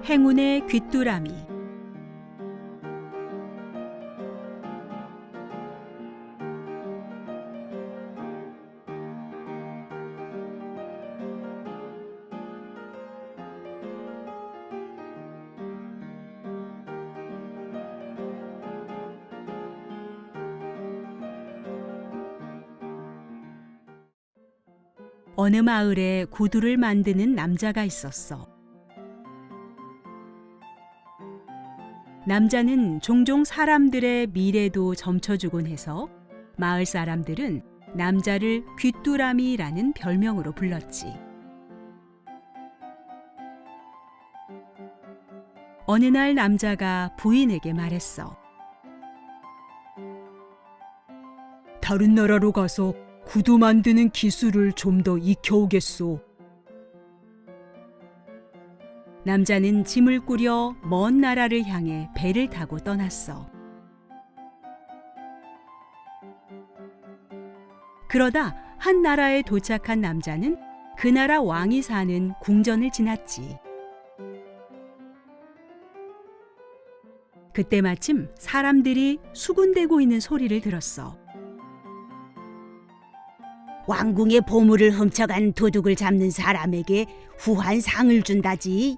행운의 귀뚜라미. 어느 마을에 구두를 만드는 남자가 있었어. 남자는 종종 사람들의 미래도 점쳐주곤 해서 마을 사람들은 남자를 귀뚜라미라는 별명으로 불렀지. 어느 날 남자가 부인에게 말했어. 다른 나라로 가서 구두 만드는 기술을 좀 더 익혀오겠소. 남자는 짐을 꾸려 먼 나라를 향해 배를 타고 떠났어. 그러다 한 나라에 도착한 남자는 그 나라 왕이 사는 궁전을 지났지. 그때 마침 사람들이 수군대고 있는 소리를 들었어. 왕궁의 보물을 훔쳐간 도둑을 잡는 사람에게 후한 상을 준다지.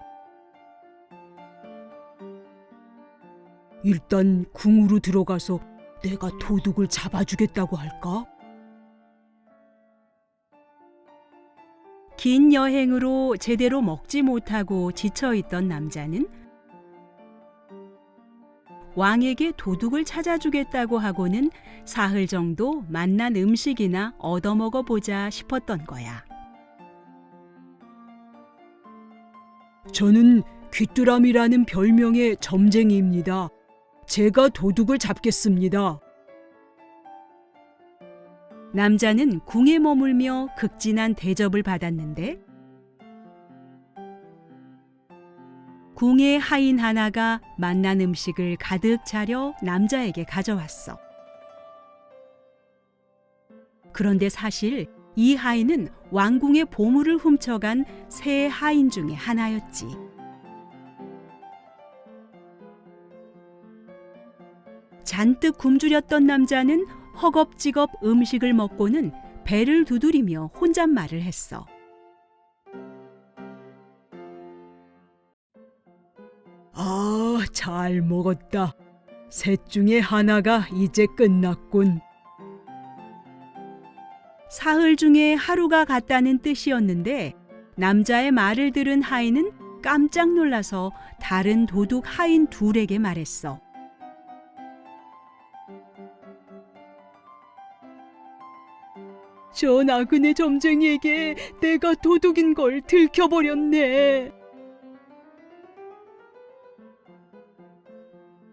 일단 궁으로 들어가서 내가 도둑을 잡아주겠다고 할까? 긴 여행으로 제대로 먹지 못하고 지쳐있던 남자는 왕에게 도둑을 찾아주겠다고 하고는 사흘 정도 맛난 음식이나 얻어먹어 보자 싶었던 거야. 저는 귀뚜라미라는 별명의 점쟁이입니다. 제가 도둑을 잡겠습니다. 남자는 궁에 머물며 극진한 대접을 받았는데 궁의 하인 하나가 맛난 음식을 가득 차려 남자에게 가져왔어. 그런데 사실 이 하인은 왕궁의 보물을 훔쳐간 새 하인 중에 하나였지. 잔뜩 굶주렸던 남자는 허겁지겁 음식을 먹고는 배를 두드리며 혼잣말을 했어. 아, 잘 먹었다. 셋 중에 하나가 이제 끝났군. 사흘 중에 하루가 갔다는 뜻이었는데 남자의 말을 들은 하인은 깜짝 놀라서 다른 도둑 하인 둘에게 말했어. 저 나그네 점쟁이에게 내가 도둑인 걸 들켜버렸네.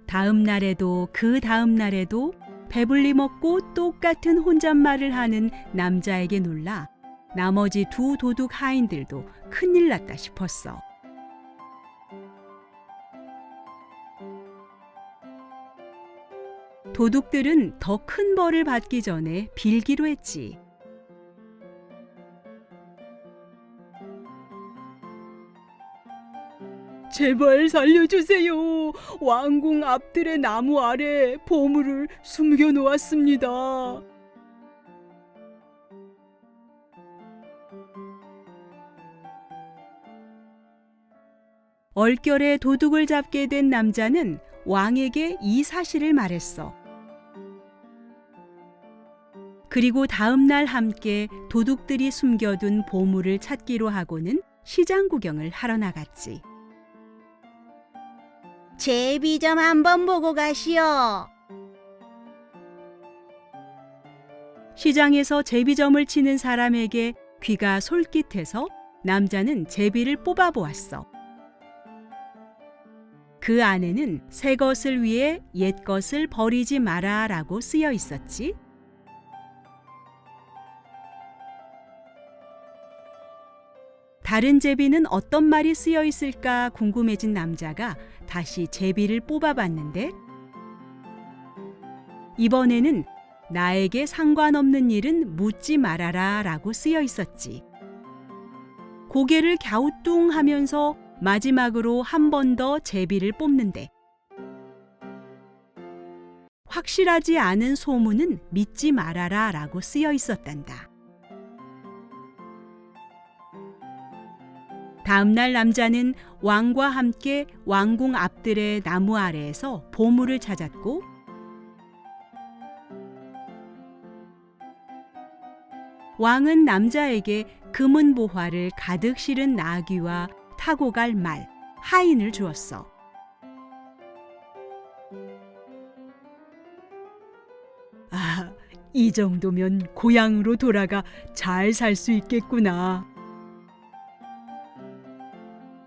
다음 날에도 그 다음 날에도 배불리 먹고 똑같은 혼잣말을 하는 남자에게 놀라 나머지 두 도둑 하인들도 큰일 났다 싶었어. 도둑들은 더 큰 벌을 받기 전에 빌기로 했지. 제발 살려주세요. 왕궁 앞들의 나무 아래 보물을 숨겨 놓았습니다. 얼결에 도둑을 잡게 된 남자는 왕에게 이 사실을 말했어. 그리고 다음 날 함께 도둑들이 숨겨둔 보물을 찾기로 하고는 시장 구경을 하러 나갔지. 제비 좀 한번 보고 가시오. 시장에서 제비점을 치는 사람에게 귀가 솔깃해서 남자는 제비를 뽑아보았어. 그 안에는 새 것을 위해 옛 것을 버리지 마라 라고 쓰여 있었지. 다른 제비는 어떤 말이 쓰여 있을까 궁금해진 남자가 다시 제비를 뽑아봤는데 이번에는 나에게 상관없는 일은 묻지 말아라 라고 쓰여 있었지. 고개를 갸우뚱하면서 마지막으로 한 번 더 제비를 뽑는데 확실하지 않은 소문은 믿지 말아라 라고 쓰여 있었단다. 다음 날 남자는 왕과 함께 왕궁 앞들의 나무 아래에서 보물을 찾았고 왕은 남자에게 금은 보화를 가득 실은 나귀와 타고 갈 말, 하인을 주었어. 아, 이 정도면 고향으로 돌아가 잘 살 수 있겠구나.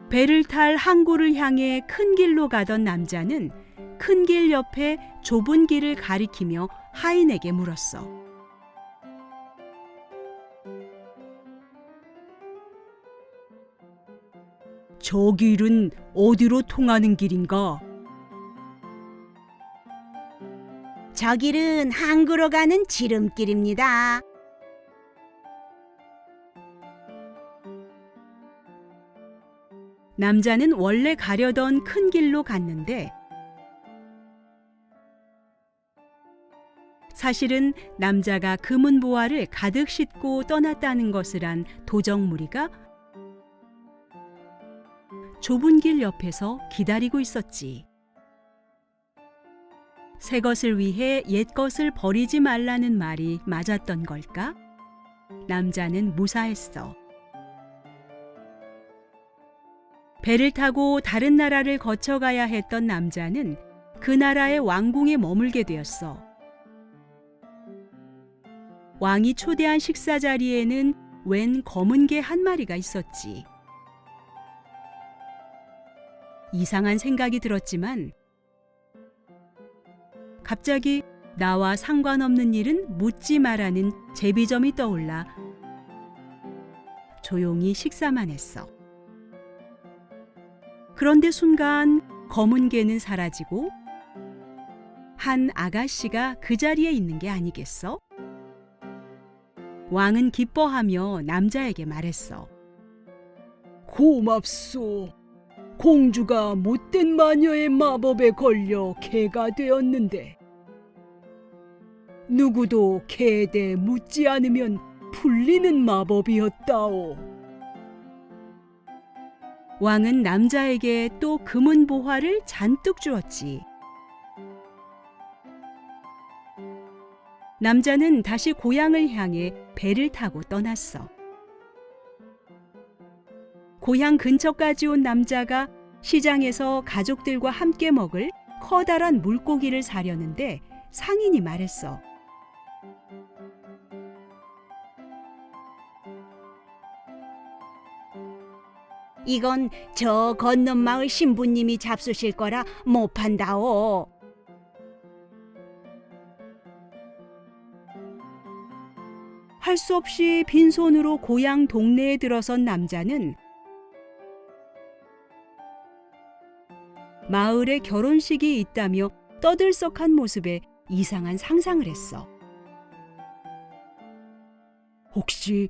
배를 탈 항구를 향해 큰 길로 가던 남자는 큰 길 옆에 좁은 길을 가리키며 하인에게 물었어. 저 길은 어디로 통하는 길인가? 저 길은 항구로 가는 지름길입니다. 남자는 원래 가려던 큰 길로 갔는데 사실은 남자가 금은 보화를 가득 싣고 떠났다는 것을 안 도적무리가 좁은 길 옆에서 기다리고 있었지. 새 것을 위해 옛 것을 버리지 말라는 말이 맞았던 걸까? 남자는 무사했어. 배를 타고 다른 나라를 거쳐가야 했던 남자는 그 나라의 왕궁에 머물게 되었어. 왕이 초대한 식사 자리에는 웬 검은 개 한 마리가 있었지. 이상한 생각이 들었지만 갑자기 나와 상관없는 일은 묻지 마라는 제비점이 떠올라 조용히 식사만 했어. 그런데 순간 검은 개는 사라지고 한 아가씨가 그 자리에 있는 게 아니겠어? 왕은 기뻐하며 남자에게 말했어. 고맙소. 공주가 못된 마녀의 마법에 걸려 개가 되었는데 누구도 개에 대해 묻지 않으면 풀리는 마법이었다오. 왕은 남자에게 또 금은 보화를 잔뜩 주었지. 남자는 다시 고향을 향해 배를 타고 떠났어. 고향 근처까지 온 남자가 시장에서 가족들과 함께 먹을 커다란 물고기를 사려는데 상인이 말했어. 이건 저 건넌 마을 신부님이 잡수실 거라 못 판다오. 할 수 없이 빈손으로 고향 동네에 들어선 남자는 마을에 결혼식이 있다며 떠들썩한 모습에 이상한 상상을 했어. 혹시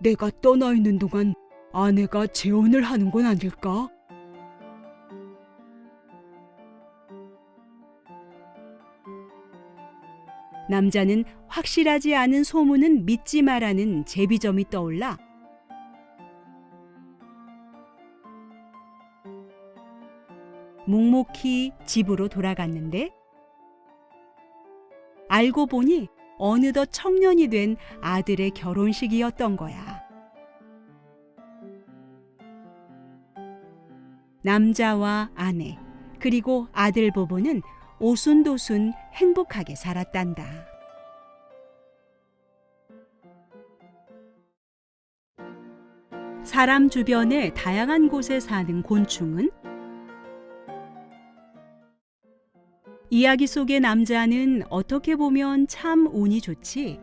내가 떠나 있는 동안 아내가 재혼을 하는 건 아닐까? 남자는 확실하지 않은 소문은 믿지 마라는 제비점이 떠올라 묵묵히 집으로 돌아갔는데 알고 보니 어느덧 청년이 된 아들의 결혼식이었던 거야. 남자와 아내 그리고 아들 부부는 오순도순 행복하게 살았단다. 사람 주변의 다양한 곳에 사는 곤충은 이야기 속의 남자는 어떻게 보면 참 운이 좋지.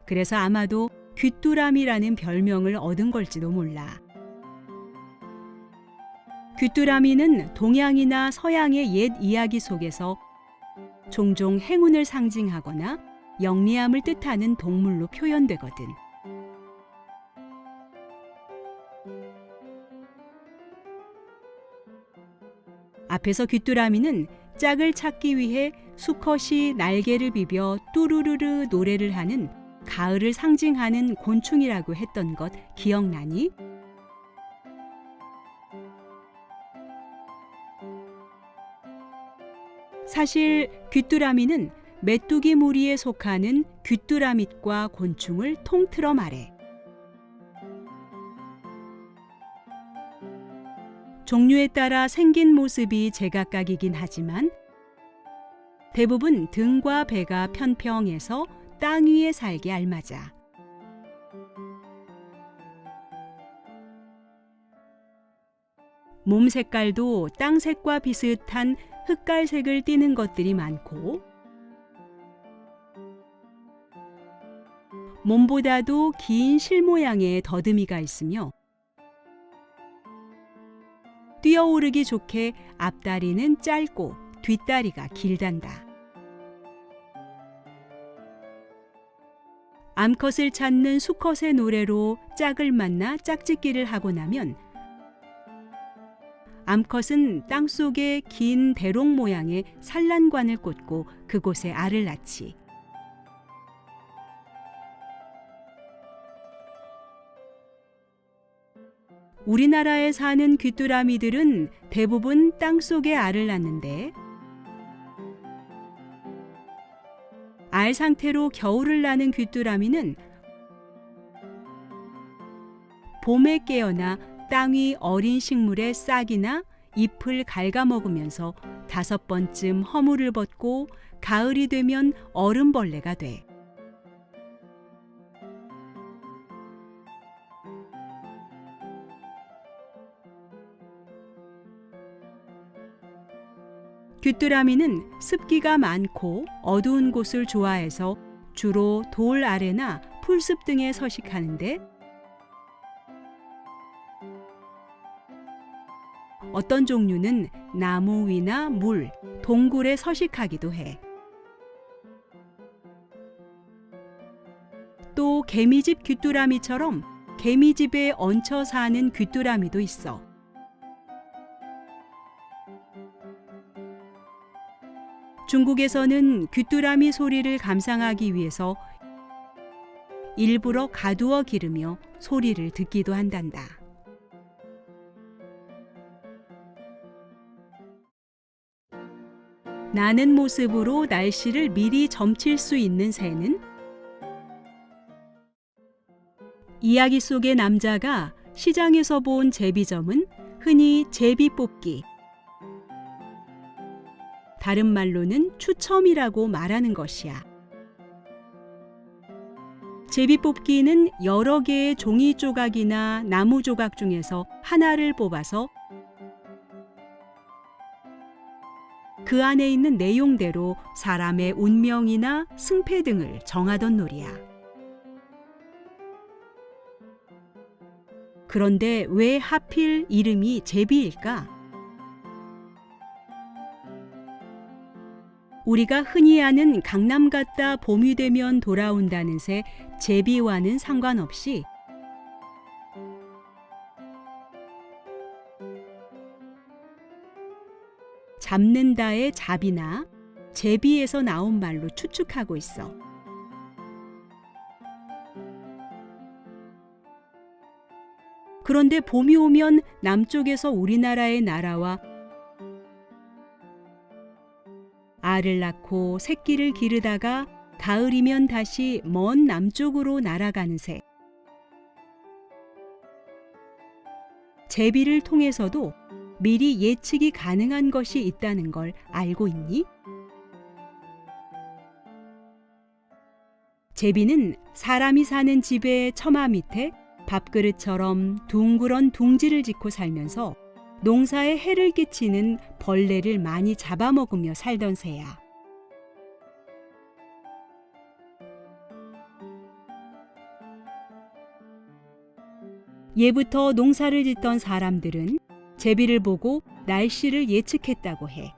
그래서 아마도 귀뚜라미라는 별명을 얻은 걸지도 몰라. 귀뚜라미는 동양이나 서양의 옛 이야기 속에서 종종 행운을 상징하거나 영리함을 뜻하는 동물로 표현되거든. 앞에서 귀뚜라미는 짝을 찾기 위해 수컷이 날개를 비벼 뚜루루르 노래를 하는 가을을 상징하는 곤충이라고 했던 것 기억나니? 사실 귀뚜라미는 메뚜기 무리에 속하는 귀뚜라밋과 곤충을 통틀어 말해. 종류에 따라 생긴 모습이 제각각이긴 하지만 대부분 등과 배가 편평해서 땅 위에 살기 알맞아. 몸 색깔도 땅색과 비슷한 흑갈색을 띠는 것들이 많고 몸보다도 긴 실 모양의 더듬이가 있으며 뛰어오르기 좋게 앞다리는 짧고 뒷다리가 길단다. 암컷을 찾는 수컷의 노래로 짝을 만나 짝짓기를 하고 나면 암컷은 땅속에 긴 대롱 모양의 산란관을 꽂고 그곳에 알을 낳지. 우리나라에 사는 귀뚜라미들은 대부분 땅속에 알을 낳는데 알 상태로 겨울을 나는 귀뚜라미는 봄에 깨어나 땅 위 어린 식물의 싹이나 잎을 갉아먹으면서 5번쯤 허물을 벗고 가을이 되면 얼음벌레가 돼. 귀뚜라미는 습기가 많고 어두운 곳을 좋아해서 주로 돌 아래나 풀숲 등에 서식하는데 어떤 종류는 나무 위나 물, 동굴에 서식하기도 해. 또 개미집 귀뚜라미처럼 개미집에 얹혀 사는 귀뚜라미도 있어. 중국에서는 귀뚜라미 소리를 감상하기 위해서 일부러 가두어 기르며 소리를 듣기도 한단다. 나는 모습으로 날씨를 미리 점칠 수 있는 새는 이야기 속의 남자가 시장에서 본 제비점은 흔히 제비뽑기, 다른 말로는 추첨이라고 말하는 것이야. 제비뽑기는 여러 개의 종이 조각이나 나무 조각 중에서 하나를 뽑아서 그 안에 있는 내용대로 사람의 운명이나 승패 등을 정하던 놀이야. 그런데 왜 하필 이름이 제비일까? 우리가 흔히 아는 강남 갔다 봄이 되면 돌아온다는 새 제비와는 상관없이 잡는다의 잡이나 제비에서 나온 말로 추측하고 있어. 그런데 봄이 오면 남쪽에서 우리나라에 날아와 알을 낳고 새끼를 기르다가 가을이면 다시 먼 남쪽으로 날아가는 새. 제비를 통해서도 미리 예측이 가능한 것이 있다는 걸 알고 있니? 제비는 사람이 사는 집의 처마 밑에 밥그릇처럼 둥그런 둥지를 짓고 살면서 농사에 해를 끼치는 벌레를 많이 잡아먹으며 살던 새야. 예부터 농사를 짓던 사람들은 제비를 보고 날씨를 예측했다고 해.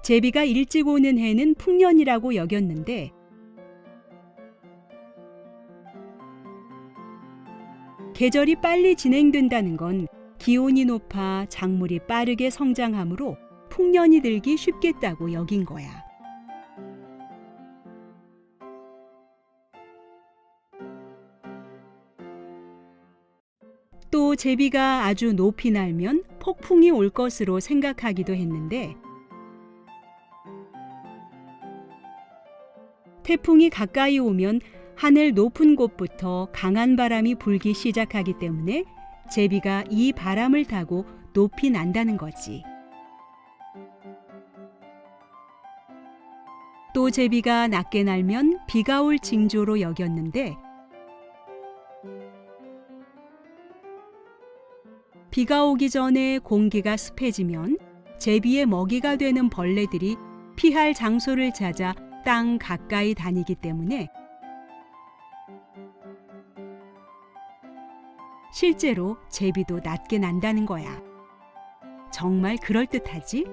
제비가 일찍 오는 해는 풍년이라고 여겼는데 계절이 빨리 진행된다는 건 기온이 높아 작물이 빠르게 성장하므로 풍년이 들기 쉽겠다고 여긴 거야. 또 제비가 아주 높이 날면 폭풍이 올 것으로 생각하기도 했는데 태풍이 가까이 오면 하늘 높은 곳부터 강한 바람이 불기 시작하기 때문에 제비가 이 바람을 타고 높이 난다는 거지. 또 제비가 낮게 날면 비가 올 징조로 여겼는데 비가 오기 전에 공기가 습해지면 제비의 먹이가 되는 벌레들이 피할 장소를 찾아 땅 가까이 다니기 때문에 실제로 제비도 낮게 난다는 거야. 정말 그럴듯하지?